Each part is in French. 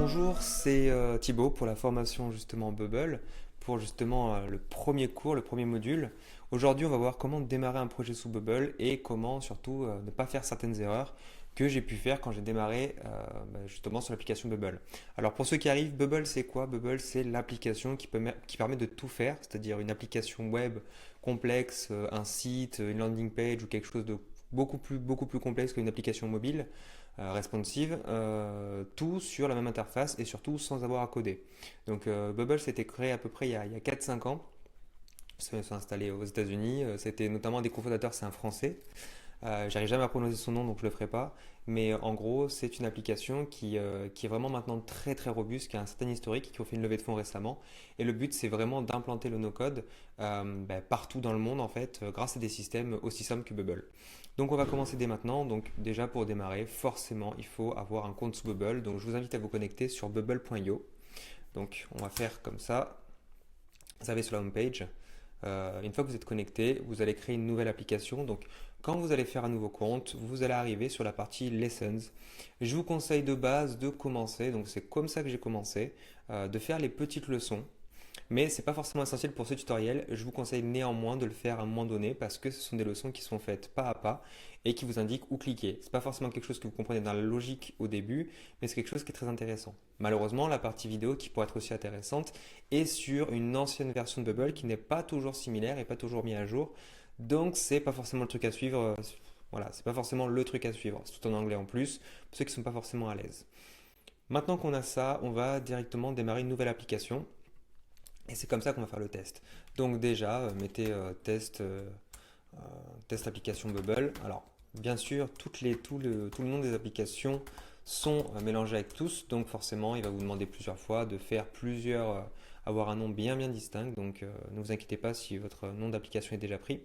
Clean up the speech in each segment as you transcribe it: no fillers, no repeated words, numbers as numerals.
Bonjour, c'est Thibaut pour la formation justement Bubble, pour justement le premier cours, le premier module. Aujourd'hui, on va voir comment démarrer un projet sous Bubble et comment surtout ne pas faire certaines erreurs que j'ai pu faire quand j'ai démarré justement sur l'application Bubble. Alors pour ceux qui arrivent, Bubble c'est quoi? Bubble c'est l'application qui permet de tout faire, c'est-à-dire une application web complexe, un site, une landing page ou quelque chose de beaucoup plus complexe qu'une application mobile responsive, tout sur la même interface et surtout sans avoir à coder. Donc Bubble s'était créé à peu près il y a 4-5 ans. Ça s'est installé aux États-Unis. C'était notamment des cofondateurs, c'est un Français. J'arrive jamais à prononcer son nom, donc je le ferai pas. Mais en gros, c'est une application qui est vraiment maintenant très très robuste, qui a un certain historique, qui a fait une levée de fonds récemment. Et le but, c'est vraiment d'implanter le no-code partout dans le monde, en fait, grâce à des systèmes aussi simples que Bubble. Donc on va commencer dès maintenant. Donc déjà pour démarrer, forcément, il faut avoir un compte sous Bubble. Donc je vous invite à vous connecter sur bubble.io. Donc on va faire comme ça. Vous avez sur la home page. Une fois que vous êtes connecté, vous allez créer une nouvelle application. Donc, quand vous allez faire un nouveau compte, vous allez arriver sur la partie Lessons. Je vous conseille de base de commencer, donc c'est comme ça que j'ai commencé, de faire les petites leçons. Mais ce n'est pas forcément essentiel pour ce tutoriel. Je vous conseille néanmoins de le faire à un moment donné parce que ce sont des leçons qui sont faites pas à pas et qui vous indiquent où cliquer. Ce n'est pas forcément quelque chose que vous comprenez dans la logique au début, mais c'est quelque chose qui est très intéressant. Malheureusement, la partie vidéo qui pourrait être aussi intéressante est sur une ancienne version de Bubble qui n'est pas toujours similaire et pas toujours mise à jour. Donc, c'est pas forcément le truc à suivre. Voilà, c'est pas forcément le truc à suivre. C'est tout en anglais en plus, pour ceux qui ne sont pas forcément à l'aise. Maintenant qu'on a ça, on va directement démarrer une nouvelle application. Et c'est comme ça qu'on va faire le test. Donc déjà, mettez test application Bubble. Alors, bien sûr, tout le nom des applications sont mélangés avec tous. Donc forcément, il va vous demander plusieurs fois de faire avoir un nom bien distinct. Donc ne vous inquiétez pas si votre nom d'application est déjà pris.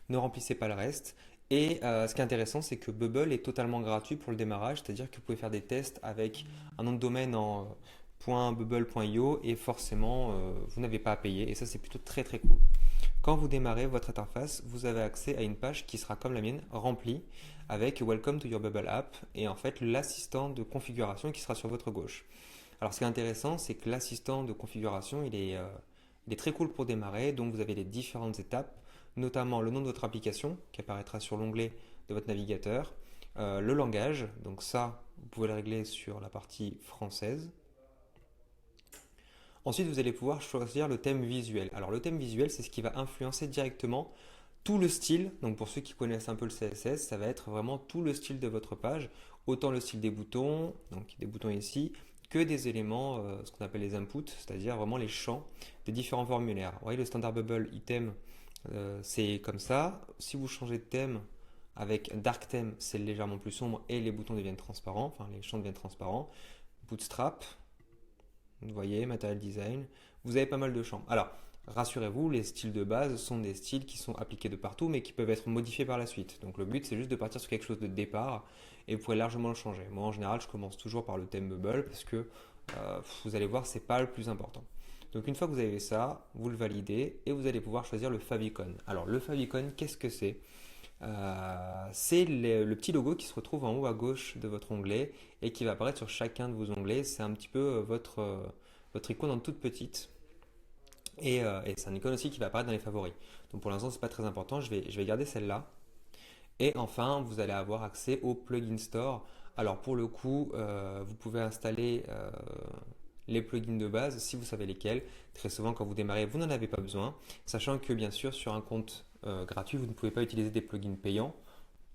Ne remplissez pas le reste. Et ce qui est intéressant, c'est que Bubble est totalement gratuit pour le démarrage, c'est-à-dire que vous pouvez faire des tests avec un nom de domaine en .bubble.io et forcément vous n'avez pas à payer et ça c'est plutôt très très cool. Quand vous démarrez votre interface, vous avez accès à une page qui sera comme la mienne, remplie avec Welcome to your Bubble app et en fait l'assistant de configuration qui sera sur votre gauche. Alors ce qui est intéressant, c'est que l'assistant de configuration il est très cool pour démarrer, donc vous avez les différentes étapes, notamment le nom de votre application qui apparaîtra sur l'onglet de votre navigateur, le langage, donc ça vous pouvez le régler sur la partie française. Ensuite, vous allez pouvoir choisir le thème visuel. Alors, le thème visuel, c'est ce qui va influencer directement tout le style. Donc, pour ceux qui connaissent un peu le CSS, ça va être vraiment tout le style de votre page. Autant le style des boutons, donc des boutons ici, que des éléments, ce qu'on appelle les inputs, c'est-à-dire vraiment les champs des différents formulaires. Vous voyez, le standard Bubble item, c'est comme ça. Si vous changez de thème avec dark theme, c'est légèrement plus sombre et les boutons deviennent transparents, enfin les champs deviennent transparents. Bootstrap, vous voyez, Material Design, vous avez pas mal de champs. Alors, rassurez-vous, les styles de base sont des styles qui sont appliqués de partout, mais qui peuvent être modifiés par la suite. Donc le but, c'est juste de partir sur quelque chose de départ, et vous pouvez largement le changer. Moi, en général, je commence toujours par le thème Bubble, parce que vous allez voir, c'est pas le plus important. Donc une fois que vous avez ça, vous le validez, et vous allez pouvoir choisir le favicon. Alors le favicon, qu'est-ce que c'est? C'est le petit logo qui se retrouve en haut à gauche de votre onglet et qui va apparaître sur chacun de vos onglets. C'est un petit peu votre icône en toute petite et c'est un icône aussi qui va apparaître dans les favoris. Donc pour l'instant, c'est pas très important. Je vais garder celle-là. Et enfin, vous allez avoir accès au plugin store. Alors pour le coup, vous pouvez installer les plugins de base si vous savez lesquels. Très souvent, quand vous démarrez, vous n'en avez pas besoin. Sachant que bien sûr, sur un compte gratuit, vous ne pouvez pas utiliser des plugins payants.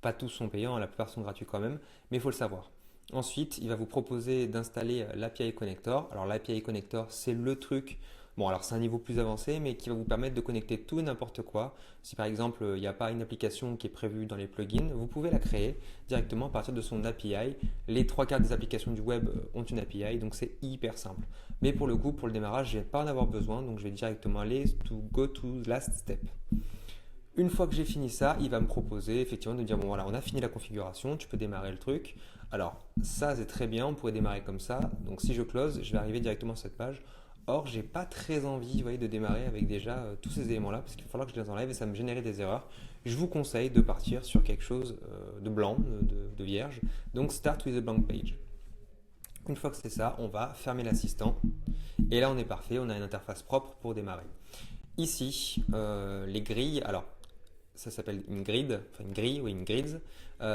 Pas tous sont payants, la plupart sont gratuits quand même, mais il faut le savoir. Ensuite, il va vous proposer d'installer l'API Connector. Alors l'API Connector, c'est le truc, bon alors c'est un niveau plus avancé, mais qui va vous permettre de connecter tout et n'importe quoi. Si par exemple, il n'y a pas une application qui est prévue dans les plugins, vous pouvez la créer directement à partir de son API. Les trois quarts des applications du web ont une API, donc c'est hyper simple. Mais pour le coup, pour le démarrage, je ne vais pas en avoir besoin, donc je vais directement aller to go to last step. Une fois que j'ai fini ça, il va me proposer effectivement de me dire bon voilà, on a fini la configuration, tu peux démarrer le truc. Alors ça c'est très bien, on pourrait démarrer comme ça. Donc si je close, je vais arriver directement à cette page. Or, j'ai pas très envie, vous voyez, de démarrer avec déjà tous ces éléments-là parce qu'il va falloir que je les enlève et ça me générer des erreurs. Je vous conseille de partir sur quelque chose de blanc, de vierge. Donc start with a blank page. Une fois que c'est ça, on va fermer l'assistant. Et là, on est parfait, on a une interface propre pour démarrer. Ici, les grilles, alors ça s'appelle une grid, enfin une grille ou une grids.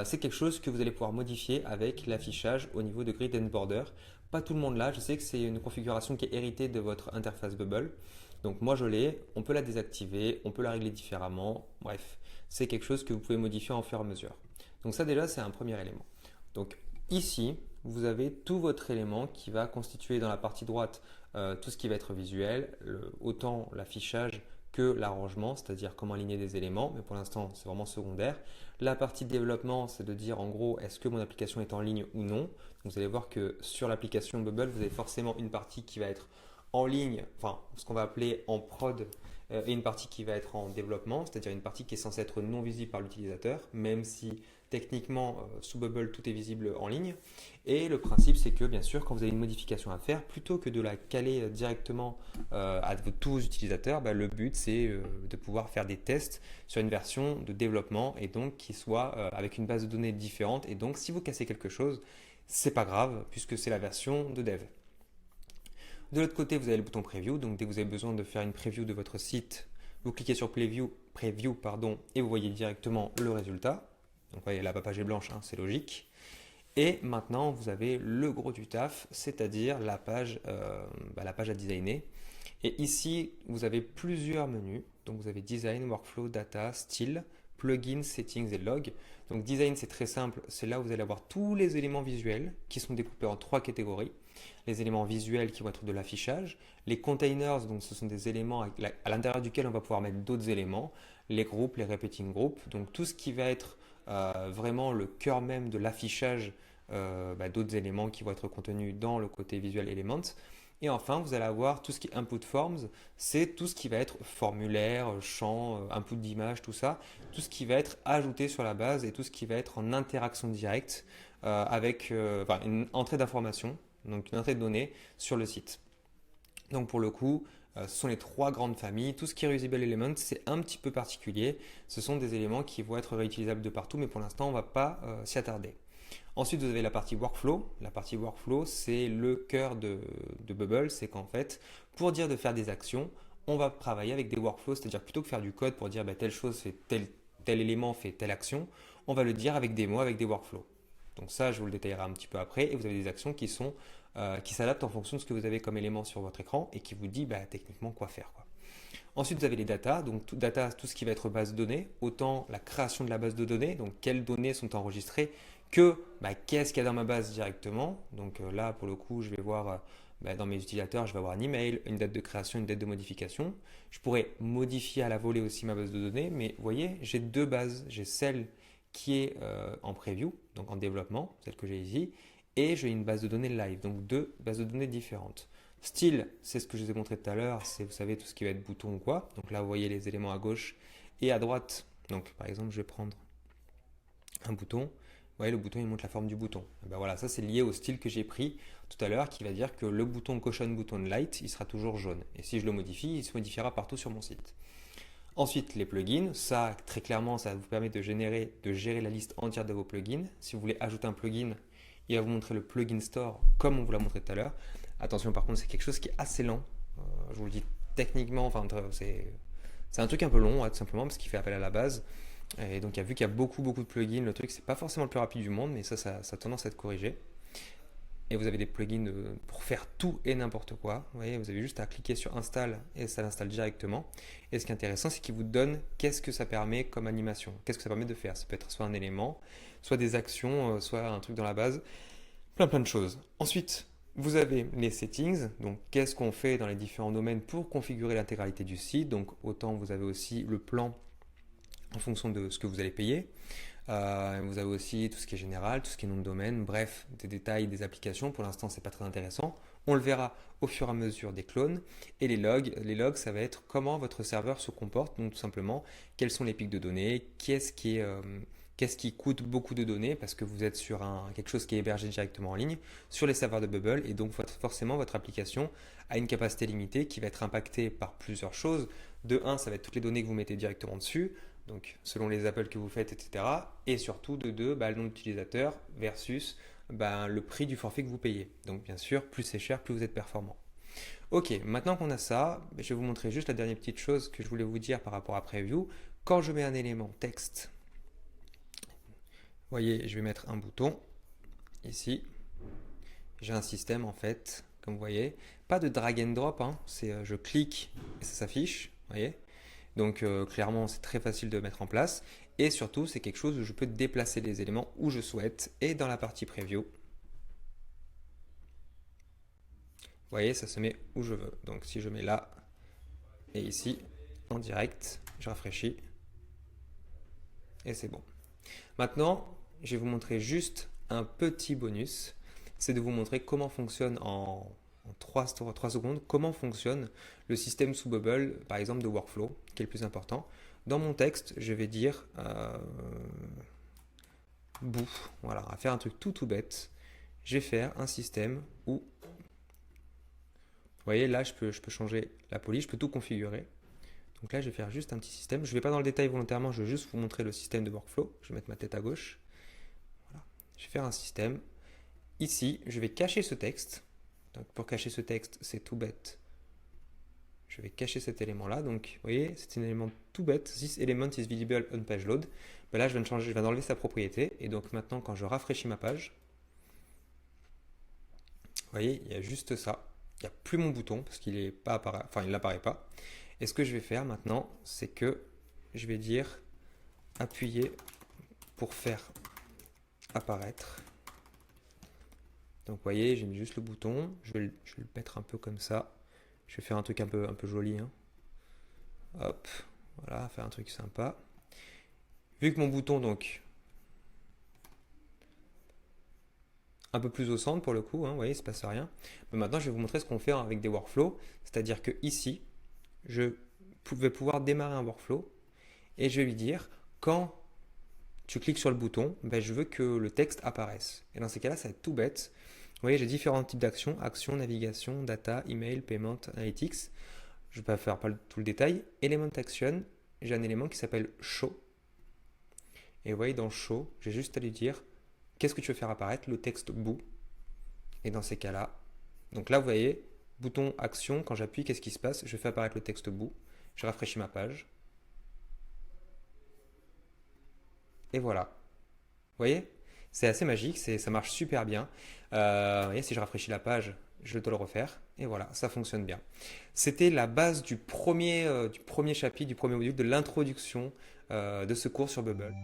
C'est quelque chose que vous allez pouvoir modifier avec l'affichage au niveau de grid and border. Pas tout le monde l'a, je sais que c'est une configuration qui est héritée de votre interface Bubble. Donc moi je l'ai, on peut la désactiver, on peut la régler différemment. Bref, c'est quelque chose que vous pouvez modifier en fur et à mesure. Donc ça déjà c'est un premier élément. Donc ici, vous avez tout votre élément qui va constituer dans la partie droite tout ce qui va être visuel, autant l'affichage que l'arrangement, c'est-à-dire comment aligner des éléments, mais pour l'instant c'est vraiment secondaire. La partie développement, c'est de dire en gros est-ce que mon application est en ligne ou non. Donc, vous allez voir que sur l'application Bubble, vous avez forcément une partie qui va être en ligne, enfin ce qu'on va appeler en prod, et une partie qui va être en développement, c'est-à-dire une partie qui est censée être non visible par l'utilisateur, même si techniquement sous Bubble tout est visible en ligne. Et le principe c'est que bien sûr quand vous avez une modification à faire, plutôt que de la caler directement à tous vos utilisateurs, le but c'est de pouvoir faire des tests sur une version de développement et donc qui soit avec une base de données différente. Et donc si vous cassez quelque chose, c'est pas grave puisque c'est la version de dev. De l'autre côté, vous avez le bouton Preview. Donc, dès que vous avez besoin de faire une preview de votre site, vous cliquez sur Preview pardon, et vous voyez directement le résultat. Donc, vous voyez, la page est blanche, hein, c'est logique. Et maintenant, vous avez le gros du taf, c'est-à-dire la page à designer. Et ici, vous avez plusieurs menus. Donc, vous avez Design, Workflow, Data, Style, Plugins, Settings et Log. Donc, Design, c'est très simple. C'est là où vous allez avoir tous les éléments visuels qui sont découpés en trois catégories. Les éléments visuels qui vont être de l'affichage, les containers, donc ce sont des éléments à l'intérieur duquel on va pouvoir mettre d'autres éléments, les groupes, les repeating groups, donc tout ce qui va être vraiment le cœur même de l'affichage d'autres éléments qui vont être contenus dans le côté visual element. Et enfin, vous allez avoir tout ce qui est input forms, c'est tout ce qui va être formulaire, champ, input d'image, tout ça, tout ce qui va être ajouté sur la base et tout ce qui va être en interaction directe avec une entrée d'informations, donc une entrée de données sur le site. Donc pour le coup, ce sont les trois grandes familles. Tout ce qui est reusable element, c'est un petit peu particulier. Ce sont des éléments qui vont être réutilisables de partout, mais pour l'instant, on ne va pas s'y attarder. Ensuite, vous avez la partie workflow. La partie workflow, c'est le cœur de Bubble. C'est qu'en fait, pour dire de faire des actions, on va travailler avec des workflows, c'est-à-dire plutôt que faire du code pour dire telle chose fait tel élément fait telle action, on va le dire avec des mots, avec des workflows. Donc ça, je vous le détaillerai un petit peu après. Et vous avez des actions qui s'adaptent en fonction de ce que vous avez comme élément sur votre écran et qui vous dit techniquement quoi faire. Ensuite, vous avez les data. Donc, tout ce qui va être base de données, autant la création de la base de données, donc quelles données sont enregistrées, que qu'est-ce qu'il y a dans ma base directement. Donc là, pour le coup, je vais voir dans mes utilisateurs, je vais avoir un email, une date de création, une date de modification. Je pourrais modifier à la volée aussi ma base de données, mais vous voyez, j'ai deux bases. J'ai celle qui est en preview, donc en développement, celle que j'ai ici, et j'ai une base de données live, donc deux bases de données différentes. Style, c'est ce que je vous ai montré tout à l'heure, c'est vous savez tout ce qui va être bouton ou quoi. Donc là, vous voyez les éléments à gauche et à droite. Donc par exemple, je vais prendre un bouton. Vous voyez, le bouton, il montre la forme du bouton. Et voilà, ça c'est lié au style que j'ai pris tout à l'heure qui va dire que le bouton Caution Button Light, il sera toujours jaune. Et si je le modifie, il se modifiera partout sur mon site. Ensuite, les plugins, ça très clairement, ça vous permet de gérer la liste entière de vos plugins. Si vous voulez ajouter un plugin, il va vous montrer le plugin store comme on vous l'a montré tout à l'heure. Attention, par contre, c'est quelque chose qui est assez lent. Je vous le dis techniquement, c'est un truc un peu long, tout simplement, parce qu'il fait appel à la base. Et donc, vu qu'il y a beaucoup de plugins, le truc, c'est pas forcément le plus rapide du monde, mais ça a tendance à être corrigé. Et vous avez des plugins pour faire tout et n'importe quoi. Vous voyez, vous avez juste à cliquer sur Install et ça l'installe directement. Et ce qui est intéressant, c'est qu'il vous donne qu'est-ce que ça permet comme animation. Qu'est-ce que ça permet de faire. Ça peut être soit un élément, soit des actions, soit un truc dans la base. Plein de choses. Ensuite, vous avez les settings. Donc, qu'est-ce qu'on fait dans les différents domaines pour configurer l'intégralité du site. Donc, autant vous avez aussi le plan en fonction de ce que vous allez payer. Vous avez aussi tout ce qui est général, tout ce qui est nom de domaine, bref, des détails des applications. Pour l'instant, c'est pas très intéressant. On le verra au fur et à mesure des clones. Et les logs, ça va être comment votre serveur se comporte. Donc, tout simplement, quels sont les pics de données, qu'est-ce qui coûte beaucoup de données parce que vous êtes sur quelque chose qui est hébergé directement en ligne sur les serveurs de Bubble et donc forcément votre application a une capacité limitée qui va être impactée par plusieurs choses. De un, ça va être toutes les données que vous mettez directement dessus. Donc, selon les appels que vous faites, etc. Et surtout, de deux, le nom d'utilisateur versus ben, le prix du forfait que vous payez. Donc bien sûr, plus c'est cher, plus vous êtes performant. Ok, maintenant qu'on a ça, je vais vous montrer juste la dernière petite chose que je voulais vous dire par rapport à Preview. Quand je mets un élément texte, vous voyez, je vais mettre un bouton ici. J'ai un système en fait, comme vous voyez. Pas de drag and drop, hein, c'est je clique et ça s'affiche, vous voyez. Donc clairement, c'est très facile de mettre en place. Et surtout, c'est quelque chose où je peux déplacer les éléments où je souhaite. Et dans la partie Preview, vous voyez, ça se met où je veux. Donc si je mets là et ici, en direct, je rafraîchis. Et c'est bon. Maintenant, je vais vous montrer juste un petit bonus. C'est de vous montrer comment fonctionne en 3 secondes, comment fonctionne le système sous Bubble, par exemple de workflow, qui est le plus important. Dans mon texte, je vais dire bout. Voilà, on va faire un truc tout bête. Je vais faire un système où, vous voyez, là, je peux changer la police, je peux tout configurer. Donc là, je vais faire juste un petit système. Je ne vais pas dans le détail volontairement, je vais juste vous montrer le système de workflow. Je vais mettre ma tête à gauche. Voilà. Je vais faire un système. Ici, je vais cacher ce texte. Donc pour cacher ce texte, c'est tout bête. Je vais cacher cet élément-là. Donc, vous voyez, c'est un élément tout bête. This element is visible on page load. Ben là, je viens de changer, je viens d'enlever sa propriété. Et donc maintenant, quand je rafraîchis ma page, vous voyez, il y a juste ça. Il n'y a plus mon bouton parce qu'il est pas enfin, il n'apparaît pas. Et ce que je vais faire maintenant, c'est que je vais dire appuyer pour faire apparaître. Donc vous voyez, j'ai mis juste le bouton. Je vais le mettre un peu comme ça. Je vais faire un truc un peu joli, hein. Hop, voilà, faire un truc sympa. Vu que mon bouton, donc, un peu plus au centre pour le coup, hein, vous voyez, il ne se passe rien. Mais maintenant, je vais vous montrer ce qu'on fait avec des workflows. C'est-à-dire que ici, je vais pouvoir démarrer un workflow et je vais lui dire, quand tu cliques sur le bouton, ben, je veux que le texte apparaisse. Et dans ces cas-là, ça va être tout bête. Vous voyez, j'ai différents types d'actions, action, navigation, data, email, payment, analytics. Je ne vais pas faire tout le détail. Element action, j'ai un élément qui s'appelle show. Et vous voyez, dans show, j'ai juste à lui dire, qu'est-ce que tu veux faire apparaître? Le texte bout. Et dans ces cas-là, donc là, vous voyez, bouton action, quand j'appuie, qu'est-ce qui se passe? Je fais apparaître le texte bout. Je rafraîchis ma page. Et voilà. Vous voyez? C'est assez magique, ça marche super bien. Vous voyez, si je rafraîchis la page, je dois le refaire. Et voilà, ça fonctionne bien. C'était la base du premier chapitre, du premier module, de l'introduction de ce cours sur Bubble.